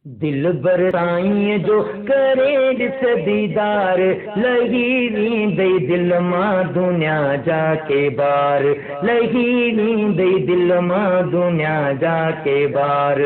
दिल बर साईं जो करे ॾिस दीदार लही वेंदई दिल मां दुनिया जा के बार लही वेंदई दिल मां दुनिया जा के बार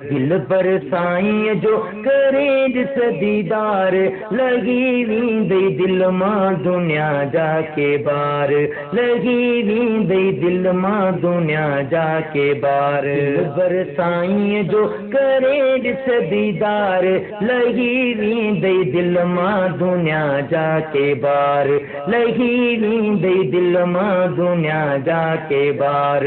दिल पर साईं जो करे ॾिस दीदार लही वेंदई दिल मां दुनिया जा के बार लही वेंदई दिल मां दुनिया जा के बार दिल पर साईं जो करे ॾिस दीदार लही वेंदई दिल मां दुनिया जा के बार लही वेंदई दिल मां दुनिया जा के बार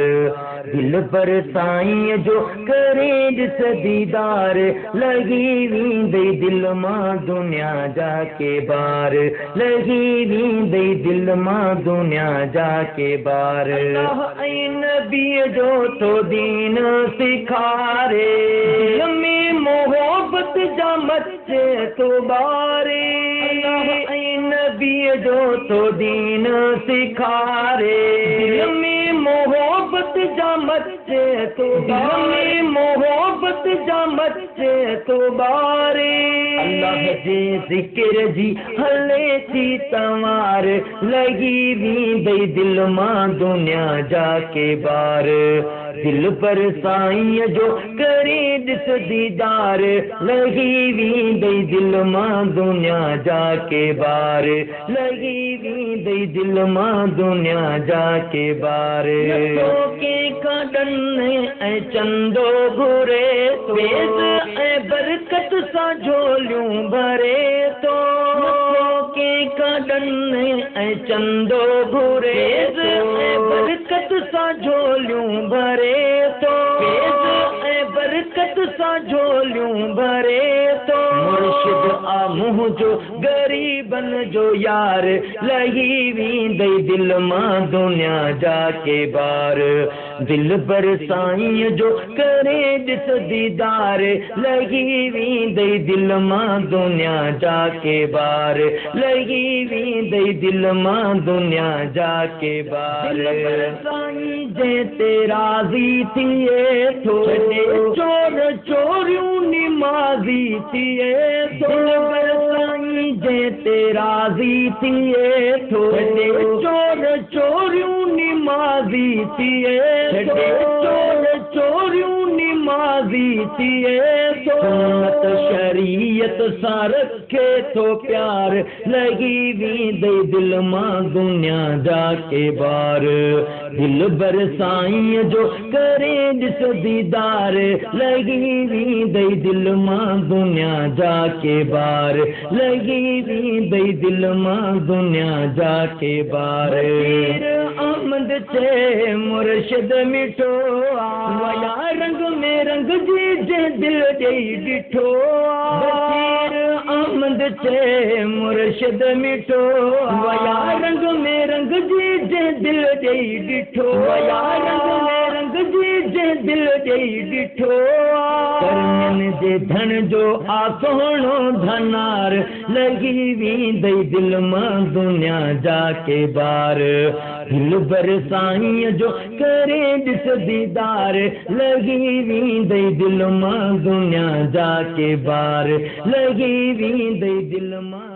दिल पर साईं जो करे ॾिस दीदार लही वेंदई दिल मां दुनिया जा के बार लही वेंदई दिल मां दुनिया जा के बार अल्लाह ऐं नबीअ जो तो दीन सिखारे दिल में मोहब्बत जा मचे तो बारे अल्लाह ऐं नबीअ जो तो दीन सिखारे दिल में मोहब्बत जा मचे तो बारे मोहब्बत जा मचे तो बारे अल्लाह जे ज़िक्र जी हले थी तवार लगी वेंदई दिल मां दुनिया जा के बार दिल पर साईं जो करे ॾिस दीदार लही वेंदई दिल मां दुनिया जा के बार लही वेंदई दिल मां दुनिया जा के बार के कॾनि ऐं चंदो घुरे वेज़ ऐं बरकत सां झोलियूं भरे थो के कॾनि ऐं चंदो घुरे ऐं बरकत सां झोलियूं भरे तो ऐं बरकत सां झोलियूं भरे तो मुर्शिद आ मुंह जो गरीबन जो यार लही वेंदई दिल मां दुनिया जा के बार दिल पर साईं जो करे ॾिस दीदार लही वेंदई दिल मां दुनिया जा के बार लही वेंदई दिल मां दुनिया जा के बार साईं जे ते राज़ी थिए थो चोर चोरियूं निमाज़ी थिए थो साईं जे ते राज़ी थिए थो चोर चोरियूं निमाज़ी थिए चोर चोरियूं निमाज़ी थिए थो सुन्नत शरीयत सां रखे थो प्यार लही वेंदई दिल मां दुनिया जा के बार दिल बर साईं जो करे ॾिस दीदार लही वेंदई दिल मां दुनिया जा के बार लही वेंदई दिल मां दुनिया जा के बार अहमद चे मुर्शिद मिठो वया रंग में रंग जी जे दिल ॾेई ॾिठो अहमद चे मुर्शिद मिठो वया रंग में रंग जी जे दिल ॾेई ॾिठो वया रंग में रंग जी जे दिल ॾेई ॾिठो करन जे धन जो आ सोहणो धनार लही वेंदई दिल मां दुनिया जा के बार दिल बर साईं जो करे ॾिस दीदार लही वेंदई दिल मां दुनिया जा के बार लही वेंदई दिल मां